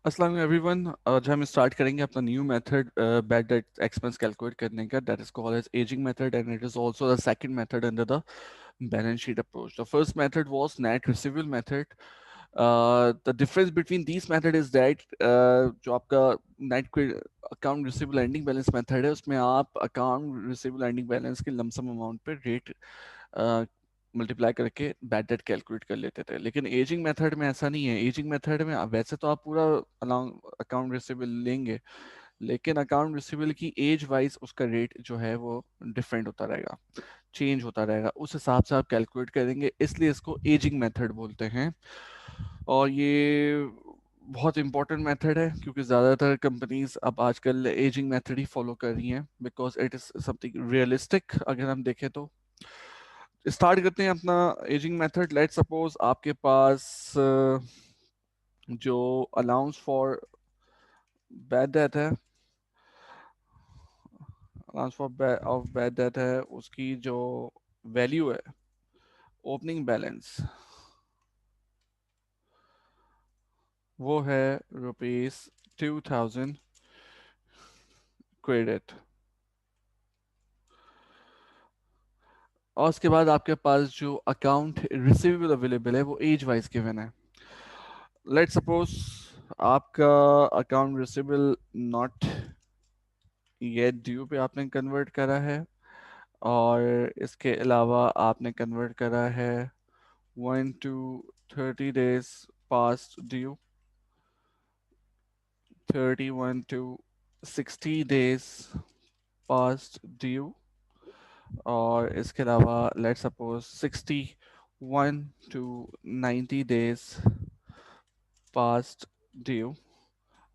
अस्सलाम एवरीवन। आज हम स्टार्ट करेंगे अपना new method bad debt expense calculate करने का, that is called as ageing method and it is also the second method under the balance sheet approach. The first method was net receivable method. The difference between this method is that जो आपका net account receivable ending balance method है उसमें आप account receivable ending balance के lump sum amount पे rate multiply करके bad debt calculate कर लेते थे. लेकिन एजिंग मेथड में ऐसा नहीं है. एजिंग मेथड में वैसे तो आप पूरा अकाउंट रिसीवेबल लेंगे, लेकिन अकाउंट रिसीवेबल की एज वाइज उसका रेट जो है वो डिफरेंट होता रहेगा, चेंज होता रहेगा. उस हिसाब से आप कैलकुलेट करेंगे, इसलिए इसको एजिंग मेथड बोलते हैं. और ये बहुत इंपॉर्टेंट मेथड है क्योंकि ज़्यादातर कंपनीज अब आजकल एजिंग मेथड ही फॉलो कर रही हैं because it is something realistic. अगर हम देखें तो स्टार्ट करते हैं अपना एजिंग मेथड. लेट सपोज आपके पास जो अलाउंस फॉर बैड डेट है, allowance for of bad debt है, उसकी जो वैल्यू है ओपनिंग बैलेंस वो है ₹2000 क्रेडिट. और उसके बाद आपके पास जो अकाउंट रिसीवेबल अवेलेबल है वो एज वाइज गिवन है. लेट सपोज आपका अकाउंट रिसीवेबल नॉट ये ड्यू पे आपने कन्वर्ट करा है, और इसके अलावा आपने कन्वर्ट करा है 1 to 30 days past due, 31 to 60 days past due, और इसके अलावा let suppose 61 to 90 days past due.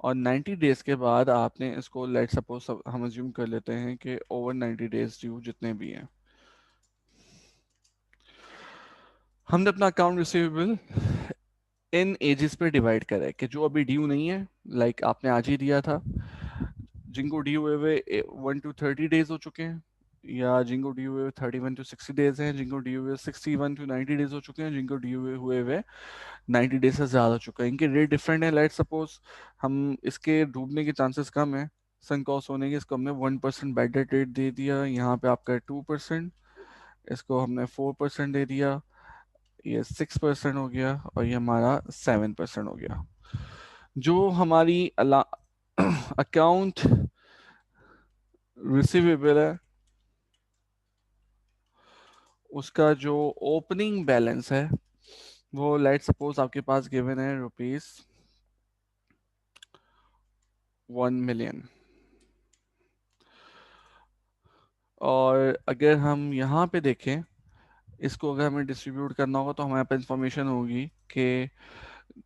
और 90 डेज के बाद आपने इसको लेट सपोज हम अज्यूम कर लेते हैं कि ओवर 90 डेज ड्यू जितने भी हैं, हमने अपना अकाउंट रिसीवेबल इन एजेस पे डिवाइड करा है कि जो अभी ड्यू नहीं है, लाइक आपने आज ही दिया था, जिनको ड्यू हुए हुए 1 to 30 days हो चुके हैं, या जिनको ड्यू हुए 31 to 60 days हैं, जिनको ड्यू हुए 61 to 90 days हो चुके हैं, जिनको ड्यू हुए हुए 90 डेज से ज़्यादा हो चुका है. इनके रेट डिफरेंट है. लेट सपोज हम इसके डूबने के चांसेस कम है, सनक कॉस्ट होने के, इसको हमने 1% बैड डेट रेट दे दिया, यहाँ पे आपका 2%, इसको हमने 4% दे दिया, ये 6% हो गया, और ये हमारा 7% हो गया. जो हमारी अकाउंट रिसीवेबल है उसका जो ओपनिंग बैलेंस है वो लेट सपोज आपके पास गिवन है ₹1 million. और अगर हम यहाँ पे देखें, इसको अगर हमें डिस्ट्रीब्यूट करना होगा तो हमारे पास इंफॉर्मेशन होगी कि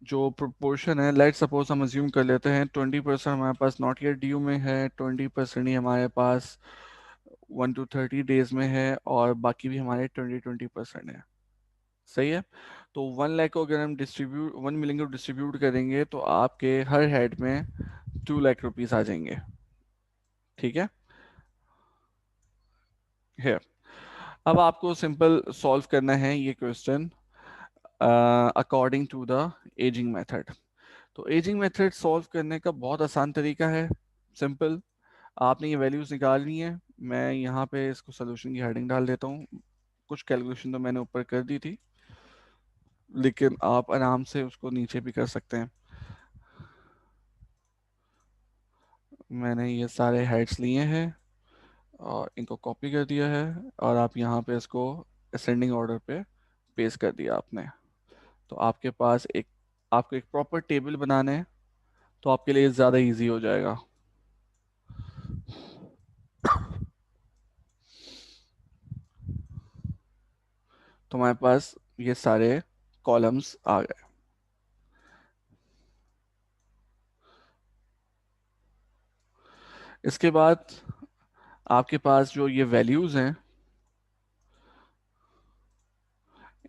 जो प्रोपोर्शन है, लेट सपोज हम अज्यूम कर लेते हैं 20% हमारे पास नॉट येट ड्यू में है, 20% ही हमारे पास 1 to 30 days में है, और बाकी भी हमारे 20% है. सही है. तो 1 लाख को अगर हम डिस्ट्रीब्यूट 1 मिलियन को डिस्ट्रीब्यूट करेंगे तो आपके हर हेड में 2 लाख रुपीज आ जाएंगे. ठीक है. है. अब आपको सिंपल सॉल्व करना है ये question according to the ageing method. तो एजिंग मेथड सॉल्व करने का बहुत आसान तरीका है. सिंपल, आपने ये वैल्यूज निकालनी है. मैं यहाँ पे इसको सोल्यूशन की हेडिंग डाल देता हूँ. कुछ कैलकुलेशन तो मैंने ऊपर कर दी थी, लेकिन आप आराम से उसको नीचे भी कर सकते हैं. मैंने ये सारे हेड्स लिए हैं और इनको कॉपी कर दिया है, और आप यहाँ पे इसको असेंडिंग ऑर्डर पे पेस्ट कर दिया आपने. तो आपके पास एक आपको एक प्रॉपर टेबल बनाना है, तो आपके लिए ज़्यादा इजी हो जाएगा. तो हमारे पास ये सारे कॉलम्स आ गए. इसके बाद आपके पास जो ये वैल्यूज़ हैं,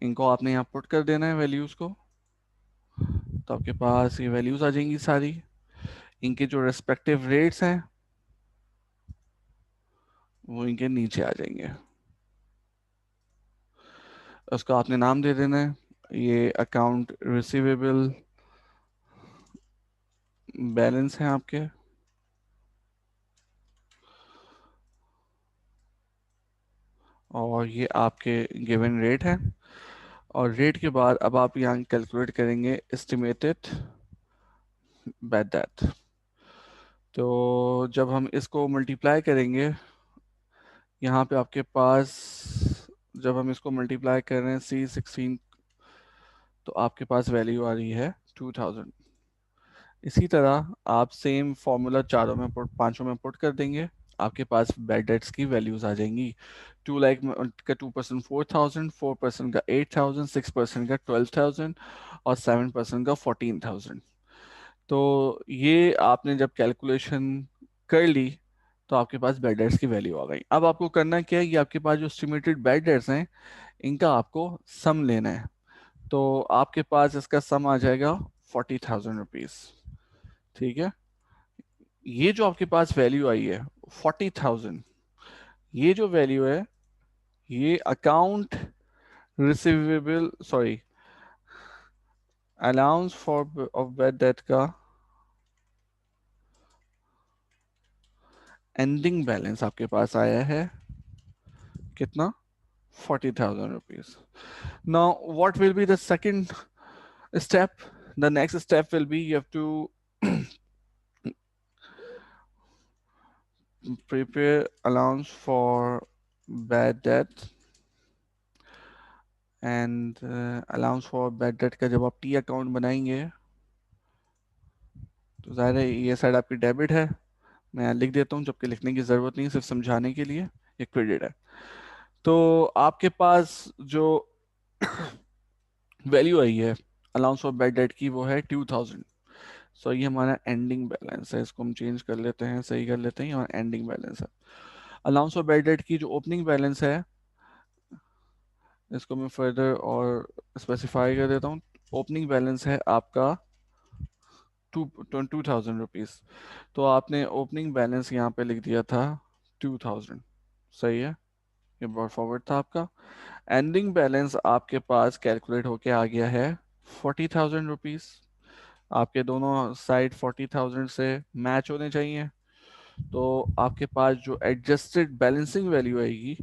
इनको आपने यहाँ पुट कर देना है वैल्यूज़ को. तो आपके पास ये वैल्यूज़ आ जाएंगी सारी. इनके जो रेस्पेक्टिव रेट्स हैं वो इनके नीचे आ जाएंगे. उसको आपने नाम दे देना है, ये अकाउंट रिसीवेबल बैलेंस हैं आपके, और ये आपके गिवन रेट है। और रेट के बाद अब आप यहाँ कैलकुलेट करेंगे एस्टिमेटेड बैड डेट। तो जब हम इसको मल्टीप्लाई करेंगे, यहाँ पे आपके पास, जब हम इसको मल्टीप्लाई कर रहे हैं C16, तो आपके पास वैल्यू आ रही है 2000। इसी तरह आप सेम फॉर्मूला चारों में पुट, पांचों में पुट कर देंगे, आपके पास बैड डेट्स की वैल्यूज आ जाएंगी। 2 लाख का 2% 4000, 4% का 8000, 6% का 12000 और 7% का 14000। तो ये आपने जब कैलकुलेशन कर ली तो आपके पास बैड डेट्स की वैल्यू आ गई। अब आपको करना क्या है कि आपके पास जो एस्टिमेटेड बैड डेट्स हैं इनका आपको सम लेना है। तो आपके पास इसका सम आ जाएगा 40,000 रुपीज। ठीक है, ये जो आपके पास वैल्यू आई है 40,000, ये जो वैल्यू है ये account receivable, sorry, allowance for of bad debt का एंडिंग बैलेंस आपके पास आया है कितना, 40,000 rupees. Now what will be the second step? The next step will be you have to prepare allowance for bad debt, and allowance for bad debt का जब आप T account बनाएंगे तो ज़ाहिर है ये साइड आपकी डेबिट है, मैं यहाँ लिख देता हूँ जबकि लिखने की ज़रूरत नहीं, सिर्फ समझाने के लिए, ये क्रेडिट है। तो आपके पास जो वैल्यू आई है अलाउंस फॉर बैड डेट की वो है 2000। सो ये हमारा एंडिंग बैलेंस है, इसको हम चेंज कर लेते हैं, सही कर लेते हैं, और एंडिंग बैलेंस है। अलाउंस फॉर बैड डेट की जो ओपनिंग बैलेंस है इसको मैं फर्दर और स्पेसिफाई कर देता हूँ। ओपनिंग बैलेंस है आपका 2,000 रुपीज़। तो आपने ओपनिंग बैलेंस यहाँ पे लिख दिया था 2000, सही है, ये ब्रॉड फॉरवर्ड था आपका। एंडिंग बैलेंस आपके पास कैलकुलेट होके आ गया है 40,000 रुपीज़। आपके दोनों साइड 40,000 से मैच होने चाहिए। तो आपके पास जो एडजस्टेड बैलेंसिंग वैल्यू आएगी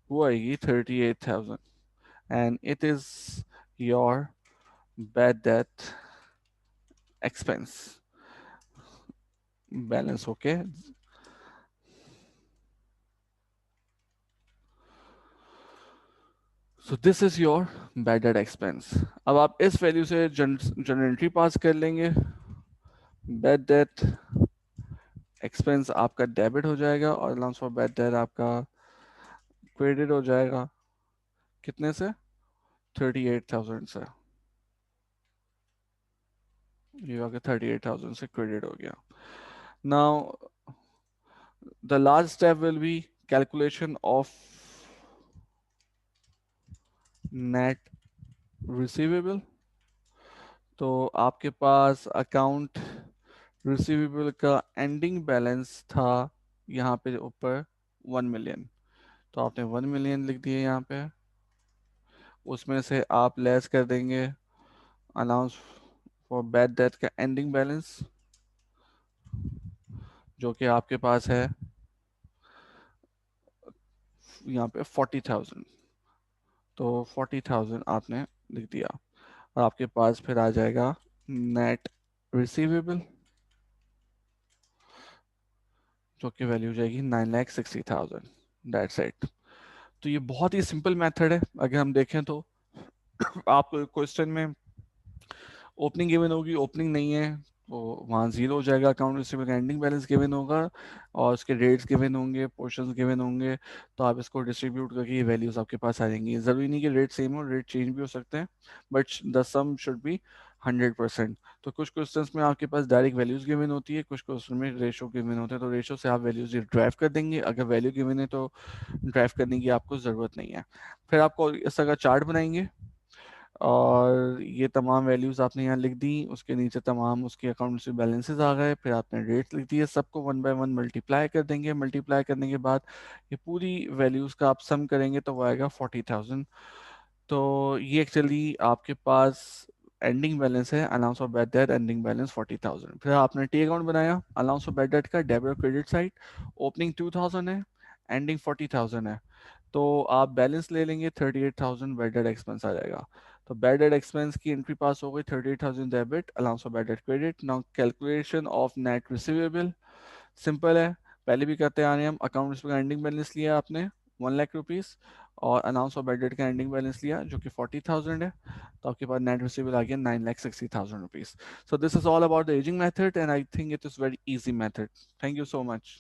वो आएगी 38,000, and it is your bad debt expense balance. Okay, so this is your bad debt expense. अब आप इस वैल्यू से जनरल एंट्री पास कर लेंगे। बैड डेट एक्सपेंस आपका डेबिट हो जाएगा और अलाउंस फॉर बैड डेट आपका क्रेडिट हो जाएगा। कितने से, 38,000 से, ये आगे 38,000 से क्रेडिट हो गया। Now the last step will be calculation of net receivable. तो आपके पास अकाउंट रिसीवेबल का एंडिंग बैलेंस था यहाँ पे ऊपर 1 मिलियन, तो आपने 1 मिलियन लिख दिए यहाँ पे। उसमें से आप लेस कर देंगे अलाउंस फॉर बैड डेट का एंडिंग बैलेंस जो कि आपके पास है यहाँ पे 40,000। तो 40,000 आपने लिख दिया और आपके पास फिर आ जाएगा नेट रिसीवेबल जो कि वैल्यू हो जाएगी 9,60,000। That's it. तो ये बहुत ही सिंपल मेथड है। अगर हम देखें तो आप क्वेश्चन में ओपनिंग गिवन होगी, ओपनिंग नहीं है तो वहाँ जीरो हो जाएगा, अकाउंट रिसीवेबल का एंडिंग बैलेंस गिवन होगा और उसके रेट्स गिवन होंगे, पोर्शंस गिवन होंगे। तो आप इसको डिस्ट्रीब्यूट करके ये वैल्यूज आपके पास आ जाएंगी। ज़रूरी नहीं कि रेट सेम हो, रेट चेंज भी हो सकते हैं, but the sum should be 100%। तो कुछ क्वेश्चंस में आपके पास डायरेक्ट वैल्यूज गिवन होती है, कुछ क्वेश्चन में रेशो गिवन होते हैं, तो रेशो से आप वैल्यूज ड्राइव कर देंगे। अगर वैल्यू गिवन है तो ड्राइव करने की आपको ज़रूरत नहीं है। फिर आपको इस तरह का चार्ट बनाएंगे और ये तमाम वैल्यूज आपने यहाँ लिख दी, उसके नीचे तमाम उसके अकाउंट से बैलेंसेस आ गए, फिर आपने रेट लिख दिए, सबको 1 बाय 1 मल्टीप्लाई कर देंगे। मल्टीप्लाई करने के बाद ये पूरी वैल्यूज का आप सम करेंगे तो वो आएगा 40,000। तो ये एक्चुअली आपके पास एंडिंग बैलेंस है allowance of bad debt, ending balance 40,000। फिर आपने टी अकाउंट बनाया अलाउंस ऑफ बैड डेट का, डेबिट और क्रेडिट साइड, ओपनिंग 2,000 है, एंडिंग 40,000 है, तो आप बैलेंस ले लेंगे 38,000, बैड डेट एक्सपेंस आ जाएगा। तो बैड डेट एक्सपेंस की एंट्री पास हो गई, 38,000 debit, allowance of bad debt credit. Now calculation of net receivable simple है, पहले भी करते आ रहे हैं हम। अकाउंट का एंडिंग बैलेंस लिया आपने 1 लाख रुपीज़, और अनाउंस ऑफ बेडेड का एंडिंग बैलेंस लिया जो कि 40,000 है, तो आपके पास नेट रिसीवेबल आ गया 9,60,000 rupees. So this is all about the ageing method and I think it is very easy method. Thank you so much.